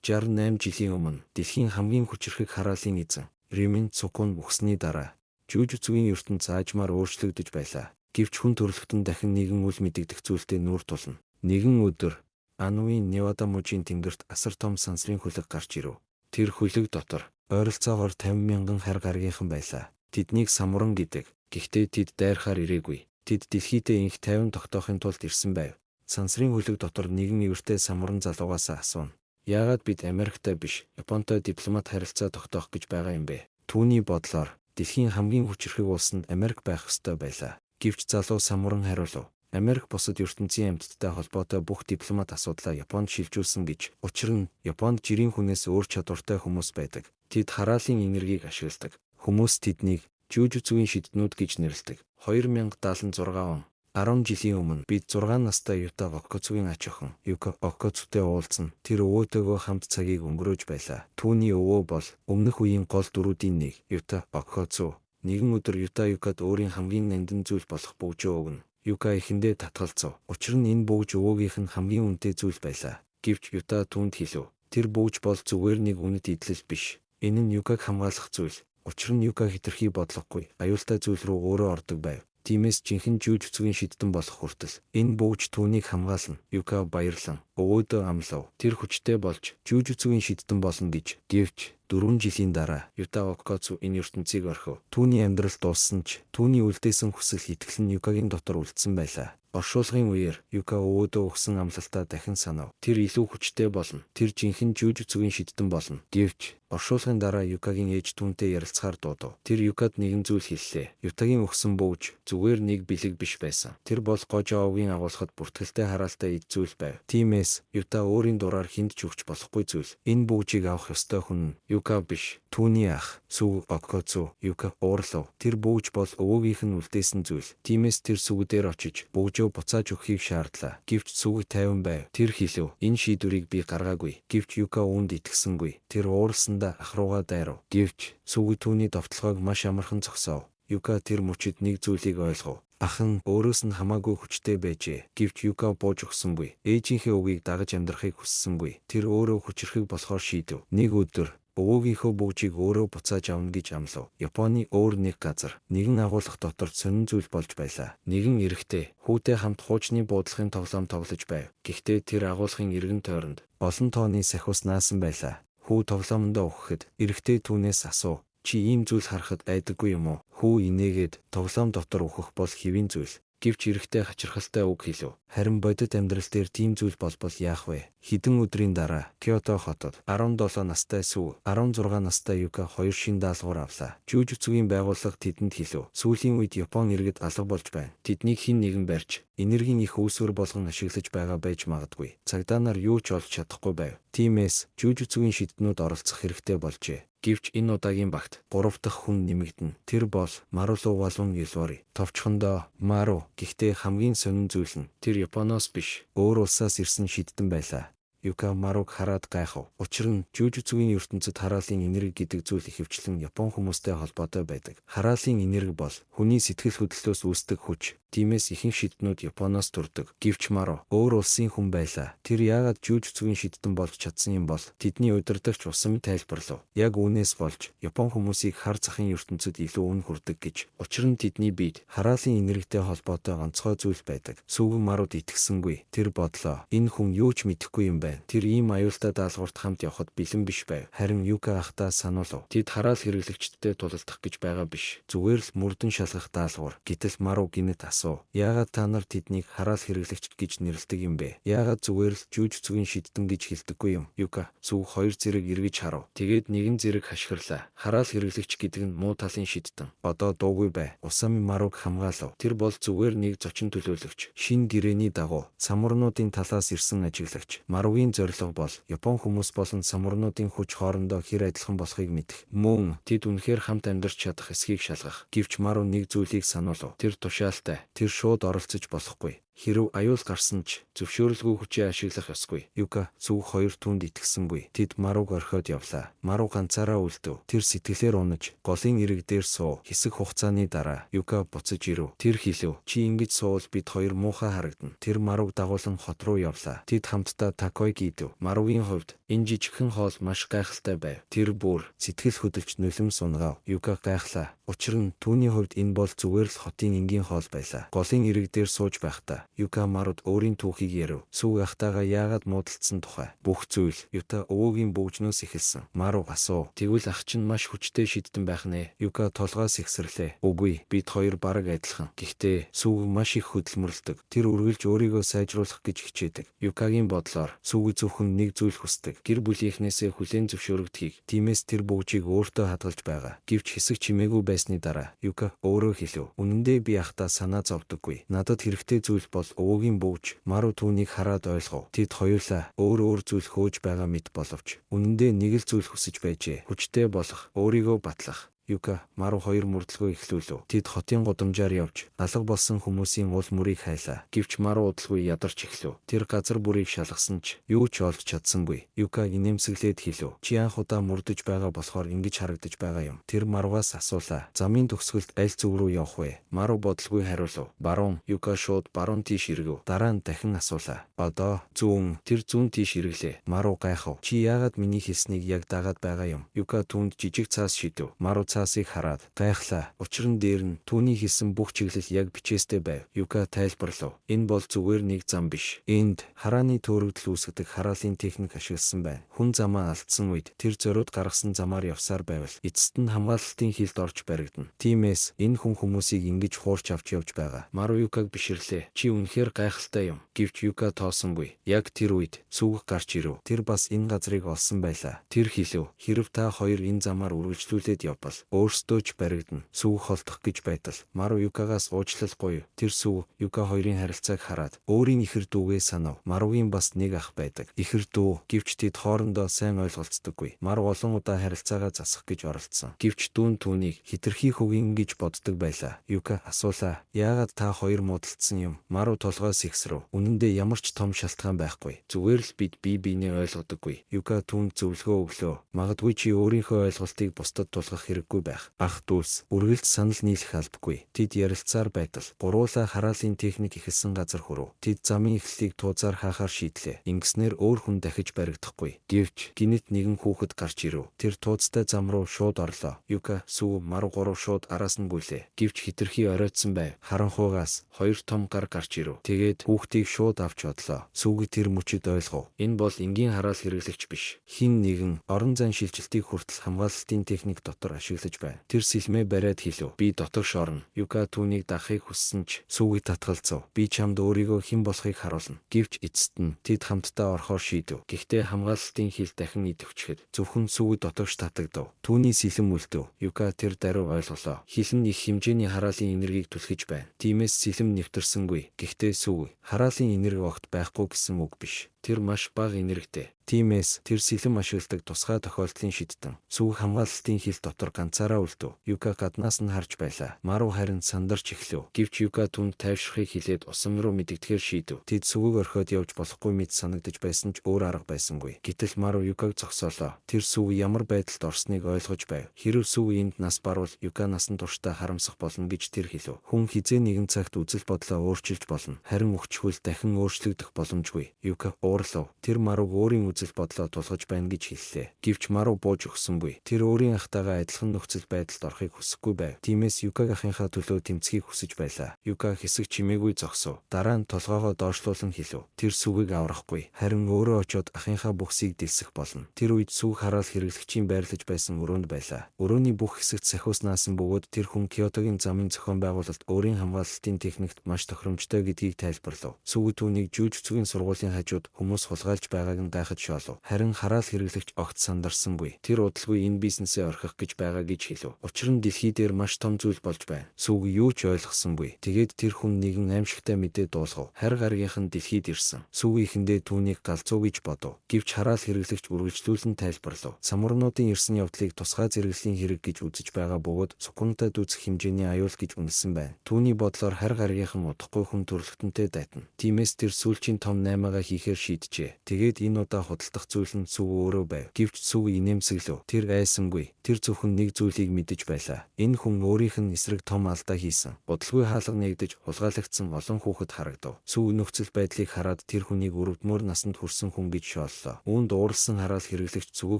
68 жилийн өмнө дэлхийн хамгийн хүчирхэг хараалын эзэн Римийн Цукун үхсний дараа жүжигчгийн ертөнц заажмаар өөрчлөгдөж байлаа. Гэвч хүн төрөлхтөн дахин нэгэн үл мэдэгдэх зүйлтэй нүүр тулна. Нэгэн өдөр Ануийн Невада мужийн тэнгэрт асар том сансрын хөлөг гарч ирэв. Тэр хөлөг дотор ойролцоогоор 50,000 хар гаргийнхан байлаа. Тэднийг самуран гэдэг. Гэхдээ тэд дайрахаар ирээгүй. Тэд дэлхийдээ инх 50 тогтоохын тулд ирсэн байв. Сансрын хөлөг дотор нэгэн ивэртэй самуран залуугаас асууна. Яагаад бид Америктай биш, Японтой дипломат харилцаа тогтоох гэж байгаа юм бэ? Түүний бодлоор дэлхийн хамгийн хүчирхэг улс нь Америк байх ёстой байлаа. Гэвч залуу самуран хариулав. Америк бусад ертөнцийн амьтдтай холбоотой бүх дипломат асуудлаа Японд шилжүүлсэн гэж. Учир нь Японд жирийн хүнээс өөр чадвартай хүмүүс байдаг. Тэд хараалын энергийг ашигладаг. Хүмүүс тэднийг жүжигчгийн шиднүүд гэж нэрлэдэг. 2076 он 10 жилийн өмнө бид 6 настай Юта Окоцугийн ач охин Юка Окоцутэй уулзсан. Тэр өвөөтэйгөө хамт цагийг өнгөрөөж байлаа. Түүний өвөө бол өмнөх үеийн гол дөрүүдийн нэг Юта Окоцу. Нэгэн өдөр Юкад өөрийн хамгийн нандин зүйл болох бөгжөө өгнө. Юка эхэндээ татгалзав. Учир нь энэ бөгж өвөөгийнх нь хамгийн үнэтэй зүйл байлаа. Гэвч Юта түүнд хэлв. Тэр бөгж бол зүгээр нэг үнэт идэл биш. Энэ нь Юкаг хамгаалах зүйл. Учир нь Юка хэтэрхий бодлогогүй, аюултай зүйл рүү өөрөө ордог байв. Тиймээс жинхэнэ жүжигчгийн шидтэн болох хүртэл энэ бөгж түүнийг хамгаална. Юка баярлан өвөөдөө амлав. Тэр хүчтэй болж жүжигчгийн шидтэн болно гэж. Гэвч 4 жилийн дараа Юта Окоцу энэ ертөнцийг орхив. Түүний амьдрал дууссан ч түүний үлдээсэн хүсэл итгэл нь Юкагийн дотор үлдсэн байлаа. Оршуулгын үеэр Юка өвөөдөө өгсөн амлалтаа дахин санав. Тэр илүү хүчтэй болно. Тэр жинхэнэ жүжигчгийн шидтэн болно. Гэвч оршуулгын дараа Юкагийн ээж түүнтэй ярилцахаар дуудав. Тэр Юкад нэгэн зүйл хэллээ. Ютагийн өгсөн бөгж зүгээр нэг бэлэг биш байсан. Тэр бол Гожоогийн агуулгад бүртгэлтэй хараалтай эд зүйл байв. Тиймээс Юта өөрийн дураар хүнд ч өгч болохгүй зүйл. Энэ бөгжийг авах ёстой хүн нь Юка биш. Түүний ах Сүг Окоцу. Юка уурлав. Тэр бөгж бол өвөөгийнх нь үлдээсэн зүйл. Тиймээс тэр сүгдээр очиж бөгжөө буцааж өгөхийг шаардлаа. Гэвч Сүг тайван байв. Тэр хэлв. Энэ шийдвэрийг би гаргаагүй. Гэвч Юка үүнд итгэсэнгүй. Тэр уурлсандаа ах руугаа дайрав. Гэвч Сүг түүний довтлогоог маш амархан зогсоов. Юка тэр мөчид нэг зүйлийг ойлгов. Ах нь өөрөөс нь хамаагүй хүчтэй байжээ. Гэвч Юка бууж өгсөнгүй. Ээжийнхээ үгийг дагаж амьдрахыг хүссэнгүй. Тэр өөрөө хүчирхэг болохоор шийдэв. Нэг өдөр өвөөгийнхөө бөгжийг өөрөө буцааж авна гэж амлав. Японы өөр нэг газар нэгэн агуулга дотор сонин зүйл болж байлаа. Нэгэн эрэгтэй хүүтэй хамт хуучны буудлахын тоглоом тоглож байв. Гэхдээ тэр агуулгын эргэн тойронд олон тооны сахиус наасан байлаа. Хүү тоглоомондоо өгөхэд эрэгтэй түүнээс асуув. Чи ийм зүйл харахад айдаггүй юм уу? Хүү инээгээд тоглоом дотор өгөх бол хэвийн зүйл. Гэвч эрэгтэй хачирхалтай үг хэлв. Харин бодит амьдрал дээр тийм зүйл болбол яах вэ? Хэдэн өдрийн дараа Киото хотод 17 настай Сүг, 16 настай Юка хоёр шин даалгавар авлаа. Жүжигчгийн байгууллага тэдэнд хэлв. Сүүлийн үед Япон иргэд алга болж байна. Тэднийг хэн нэгэн барьж энергийн их үүсвэр болгон ашиглаж байгаа байж магадгүй. Цагдаа нар юу ч олж чадахгүй байв. Тиймээс жүжигчгийн шиднүүд оролцох хэрэгтэй болжээ. Гэвч энэ удаагийн багт 3 дахь хүн нэмэгдэнэ. Тэр бол Марулу Валун Юлвори. Товчхондоо Мару. Гэхдээ хамгийн сонин зүйл нь тэр Японоос биш, өөр улсаас ирсэн шидтэн байлаа. Юка Маруг хараад гайхав. Учир нь жүжигчгийн ертөнцид хараалын энерги гэдэг зүйл ихэвчлэн Япон хүмүүстэй холбоотой байдаг. Хараалын энерги бол хүний сэтгэл хөдлөлөөс үүсдэг хүч. Тиймээс ихэнх шиднүүд Японоос төрдөг. Гэвч Мару өөр улсын хүн байлаа. Тэр яагаад жүжигчгийн шидтэн болж чадсан юм бол тэдний удирдагч усан тайлбарлав. Яг үүнээс болж Япон хүмүүсийг хар захын ертөнцид илүү үн хүрдэг гэж. Учир нь тэдний биед хараалын энергитэй холбоотой ганцгой зүйл байдаг. Сүг Маруд итгэсэнгүй. Тэр бодлоо. Энэ хүн юу ч мэдэхгүй юм байна. Тэр ийм аюултай даалгаварт хамт явхад бэлэн биш байв. Харин Юка ахтаа сануулв. Тэд хараал хэрэглэгчдтэй тулалдах гэж байгаа биш. Зүгээр л мөрдөн шалгах даалгавар. Гэтэл Мару гинэт асуув. Яагаад та нар тэднийг хараал хэрэглэгч гэж нэрлэдэг юм бэ? Яагаад зүгээр л жүжигчгийн шидтэн гэж хэлдэггүй юм? Юка Сүг хоёр зэрэг эргэж харав. Тэгээд нэгэн зэрэг хашгирлаа. Хараал хэрэглэгч гэдэг нь муу талын шидтэн. Одоо дуугүй бай. Усами Маруг хамгаалав. Тэр бол зүгээр нэг зочин төлөөлөгч. Шин гэрээний дагуу самурнуудын талаас ирсэн ажиглагч. Маругийн зорилго бол Япон хүмүүс болон самурнуудын хүч хоорондоо хэр адилхан болохыг мэдэх. Мөн тэд үнэхээр хамт амьдарч чадах эсхийг шалгах. Гэвч Мару нэг зүйлийг сануулв. Тэр тушаалтай. Тэр шууд оролцож болохгүй. Хэрэв аюул гарсан ч зөвшөөрөлгүй хүчээ ашиглах ёсгүй. Юка сүүг хоёр түнд итгэсэнгүй. Тэд Маруг орхиод явлаа. Мару ганцаараа үлдэв. Тэр сэтгэлээр унаж голын ирэг дээр суув. Хэсэг хугацааны дараа Юка буцаж ирэв. Тэр хэлв, чи ингэж суувал бид хоёр муухай харагдана. Тэр Маруг дагуулan хот руу явлаа. Тэд хамтдаа такойг идв. Маругийн хувьд энэ жижигхэн хоол маш гайхалтай байв. Тэр бүр сэтгэл хөдлөж нулим сунгав. Юка гайхлаа. Учир нь түүний хувьд энэ бол зүгээр л хотын энгийн хоол байлаа. Голын ирэг дээр сууж байхдаа Юка Маруд өөрийн түүхийг ярив. Сүү ахтайгаа яагаад муудалцсан тухай. Бүх зүйл Юта өвөөгийн бөгжнөөс эхэлсэн. Мару асуув. Тэгвэл ах чинь маш хүчтэй шидсэн байх нэ. Юка толгоос ихсэрлээ. Үгүй, бид хоёр бараг адилхан. Гэхдээ сүү маш их хөдөлмөрлөдөг. Тэр үргэлж өөрийгөө сайжруулах гэж хичээдэг. Юкагийн бодлоор сүү зөвхөн нэг зүйл хүсдэг. Гэр бүлийнхнээсээ хүлээн зөвшөөрөгдөхийг. Тиймээс тэр бүгжийг өөртөө хадгалж байгаа. Гэвч хэсэг чимээгүй байсны дараа Юка өөрөө хэлв. Үнэн дээр би ахта санаа зовдөггүй. Надад хэрэгтэй зүйл бол өвөөгийн бөгж. Мару түүнийг хараад ойлгов. Тэд хоёулаа өөр зүйл хөөж байгаа мэт боловч үнэндээ нэг л зүйл хүсэж байжээ. Хүчтэй болох, өөрийгөө батлах. Юка Мару хоёр мөрдлөгөө эхлүүлв. Тэд хотын гудамжаар явж алга болсон хүмүүсийн уул мөрийг хайлаа. Гэвч Мару удалгүй ядарч эхлэв. Тэр газар бүрийг шалгасан ч юу ч олж чадсангүй. Юка инээмсэглээд хэлв. Чи анх удаа мөрдөж байгаа болохоор ингэж харагдаж байгаа юм. Тэр Маругаас асуулаа. Замын төгсгөлд аль зүг рүү явах вэ? Мару бодлгүй хариулв. Баруун. Юка шууд баруун тийш эргэв. Дараа нь дахин асуулаа. Одоо зүүн. Тэр зүүн тийш эргэлээ. Мару гайхав. Чи яагаад миний хэлснийг яг дагаад байгаа юм? Юка түүнд жижиг цаас шидэв. Мару цаасыг хараад гайхлаа. Учир нь дээр нь түүний хэлсэн бүх чиглэл яг бичээстэй байв. Юка тайлбарлав. Энэ бол зүгээр нэг зам биш. Энд харааны төөрөгдөл үүсгэдэг хараалын техник ашигласан байна. Хүн замаа алдсан үед тэр зориуд гаргасан замаар явсаар байвал эцэст нь хамгаалалтын хилд орж баригдана. Тиймээс энэ хүн хүмүүсийг ингэж хуурч авч явж байгаа. Мару Юкаг биширлээ. Чи үнэхээр гайхалтай юм. Гэвч Юка тоосонгүй. Яг тэр үед сүг гарч ирэв. Тэр бас энэ газрыг олсон байлаа. Тэр хэлв. Хэрв та хоёр энэ замаар үргэлжлүүлээд явбал өөрсдөө ч баригдана. Сүг холдох гэж байтал Мару Юкагаас уучлалгүй. Тэр сүг Юка хоёрын харилцааг хараад өөрийн ихэр дүүгээ санав. Маругийн бас нэг ах байдаг. Ихэр дүү. Гэвч тэд хоорондоо сайн ойлголцдоггүй. Мару олон удаа харилцаагаа засах гэж оролдсон. Гэвч дүүн түүнийг хитрхи хөгийн гэж боддог байлаа. Юка асуулаа. Яагаад та хоёр муудалцсан юм? Мару толгоос ихсрэв. Үнэндээ ямар ч том шалтгаан байхгүй. Зүгээр л бид бие биенээ ойлгодоггүй. Юка түүнд зөвлөгөө өглөө. Магадгүй чи өөрийнхөө ойлголтыг бусдад тулгах хэрэггүй байх. Ах дүүс үргэлж санал нийлэх албагүй. Тэд ярилцсаар байтал гуруула хараалын техник ихэлсэн газар хүрв. Тэд замын эхлэлийг тууцаар хаахаар шийдлээ. Ингэснээр өөр хүн дахиж баригдахгүй. Гэвч гинэт нэгэн хүүхэд гарч ирэв. Тэр тууцтай зам руу шууд орлоо. Юка сүү Мару гурав шууд араас нь гүйлээ. Гэвч хитрхи оройтсон байв. Харанхуугаас хоёр том гар гарч ирэв. Тэгээд хүүхдийг шууд авч одлоо. Сүүг тэр мөчөд ойлгов. Энэ бол энгийн хараал хэрэглэгч биш. Хин нэгэн орон зайн шилжилтийг хүртэл хамгаалалтын техник дотор ашиглаж байна. Тэр сэлмээ бариад хэлв. Би дотогш орно. Юка түүнийг дахахыг хүссэн ч сүүгийг татгалзав. Би чамд өөрийгөө хэн болохыг харуулна. Гэвч эцэст нь тэд хамтдаа орохоор шийдэв. Гэхдээ хамгаалалтын хил дахин идэвчгэд зөвхөн сүүг дотогш татагдав. Түүний сэлэм үлдэв. Юка тэр даруй ойлголоо. Хил нь их хэмжээний хараалын энергийг түлхэж байна. Тиймээс сэлэм нэвтэрсэнгүй. Гэхдээ сүүг хараалын энерги огт байхгүй гэсэн үг биш. Тэр маш бага энергитэй. Тиймээс тэр сэлэм ашигладаг тусгай тохиолдлын шидтэн. Сүүг хамгаалалтын хил дотор ганцаараа үлдэв. Юка гаднаас нь харж байлаа. Мару харин сандарч эхлэв. Гэвч Юка түнд тайвшрахыг хэлээд усан руу мэдэгдэхээр шийдэв. Тэд сүүгийг орхиод явж болохгүй мэт санагдаж байсан ч өөр арга байсангүй. Гэтэл Мару Юкаг зогсоолоо. Тэр сүүг ямар байдалд орсныг ойлгож байв. Хэрв сүүг энд нас барвал Юка насан туршдаа харамсах болно гэж тэр хэлв. Хүн хизээ нэгэн цагт үзэл бодлоо өөрчилж болно. Харин өгчхүүл дахин өөрчлөгдөх боломжгүй. Юка уурлав. Тэр Маруг өөрийн үзэл бодлоо тулгаж байна гэж хэллээ. Гэвч Мару бууж өгсөнгүй. Тэр өөрийн ахтайгаа адилхан нөхцөл байдалд орохыг хүсэхгүй байв. Тиймээс Юкаг ахынхаа төлөө тэмцэхийг хүсэж байлаа. Юка хэсэг чимээгүй зогсов. Дараа нь толгоогоо доошлуулан хэлв. Тэр сүгийг аврахгүй. Харин өөрөө очиод ахынхаа бүхсийг дэлсэх болно. Тэр үед сүг хараал хэрэглэгчийн байрлаж байсан өрөөнд байлаа. Өрөөний бүх хэсэгт сахиуснаас бөгөөд тэр хүн Киотогийн замын зохион байгуулалт өөрийн хамгаалалтын техникт маш тохиромжтой гэдгийг тайлбарлав. Сүг түүнийг жүжигчгийн сургуулийн хажууд хүмүүс хулгайлж байгааг нь гайхаж шоолов. Харин хараал хэрэглэгч огт сандарсангүй. Тэр удалгүй энэ бизнесээ орхих гэж байгаа гэж хэлв. Учир нь дэлхий дээр маш том зүйл болж байна. Сүүг юу ч ойлгосонгүй. Тэгээд тэр хүн нэгэн аимшигтай мэдээ дуулгав. Харь гаргийнх нь дэлхийд ирсэн. Сүүг ихэндээ түүнийг галзуу гэж бодов. Гэвч хараал хэрэглэгч үргэлжлүүлэн тайлбарлав. Самурануудын ирсэн явдлыг тусгай зэрэглэлийн хэрэг гэж үзэж байгаа бөгөөд Цукунтад үзэх хэмжээний аюул гэж үнэлсэн байна. Түүний бодлоор харь гаргийнхан удахгүй хүн төрөлхтөнтэй дайтана. Тиймээс тэр сүүлчийн том 8-аа хийхээр шийджээ. Тэгээд энэ удаа худалдах зүйл нь Сүү өөрөө байв. Гэвч Сүү инээмсэглэв. Тэр айсангүй. Тэр зөвхөн нэг зүйлийг мэдэж байлаа. Энэ хүн өөрийнх нь эсрэг том алдаа хийсэн. Удалгүй хаалга нэгдэж хулгайлагдсан олон хүүхэд харагдав. Сүү нөхцөл байдлыг хараад тэр хүнийг өрөвдмөр насанд хүрсэн хүн гэж шооллоо. Үүнд ууралсан хараал хэрэглэгч зүгөө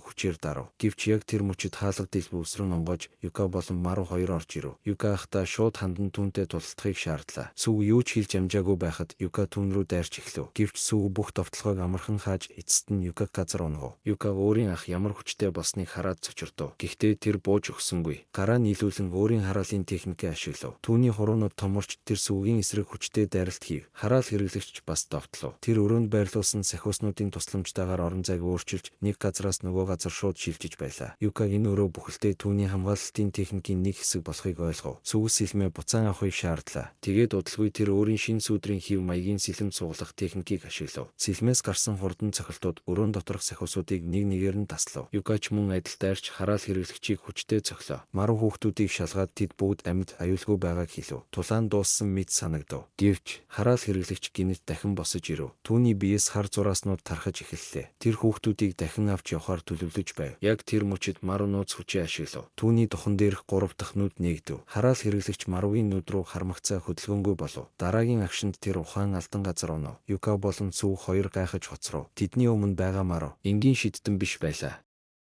хүчээр дарав. Гэвч яг тэр мөчид хаалга дэлбэ үсрэн онгож Юка болон Мару хоёр орж ирв. Юка ахта шууд хандан түүнтэй тулалдахыг шаардлаа. Сүү юу ч хэлж амжаагүй байхад Юка түүн рүү дайрч эхлэв. Гэвч Сүү бүх товтлогоог амархан хааж эцэст нь Юкаг газар унгав. Юка өөрийн ах ямар хүчтэй болсныг хараад цочирдов. Гэхдээ тэр бууж өгсөнгүй. Гараа нийлүүлэн өөрийн хараалын техникээ ашиглав. Түүний хуруунууд томорч тэр Сүүгийн эсрэг хүчтэй дайралт хийв. Хараал хэрэглэгч бас довтлов. Тэр өрөөнд байрлуулсан сахиуснуудын тусламжтайгаар орон зайг өөрчилж нэг газраас нөгөө газар шууд шилжиж байлаа. Юка энэ өрөө бүхэлдээ түүний хамгаалалтын техникийн нэг хэсэг болохыг ойлгов. Сүүс сэлмээ буцаан авахыг шаардлаа. Тэгээд удалгүй тэр өөрийн шинэ сүдрийн хив маягийн сэлэм цуглах техникийг ашиглав. Сэлмээс гарсан хурдан цохилтууд өрөөнд доторх сахиусуудыг нэг нэгээр нь таслав. Юка ч мөн адил дайрч хараал хэрэглэгчийг хүчтэй цохилоо. Мару хүүхдүүдийг шалгаад тэд бүгд амьд аюулгүй байгааг хэлв. Тулаан дууссан мэт санагдав. Гэвч хараал хэрэглэгч гинэт дахин босож ирэв. Түүний биеэс хар зурааснууд тархаж эхэллээ. Тэр хүүхдүүдийг дахин авч явахаар төлөвлөж байв. Яг тэр мөчид Мару нууц хүчээ ашиглав. Түүний духан дээрх 3 дахь нүд нэгдэв. Хараал хэрэглэгч Маругийн нүд рүү хармагцаа хөдөлгөөнгүй болов. Дараагийн агшинд тэр ухаан алдан газар онов. Юка болон Сүү хоёр гайхаж хоцров. Тэдний өмнө байгаа Мару энгийн шидтэн биш байлаа.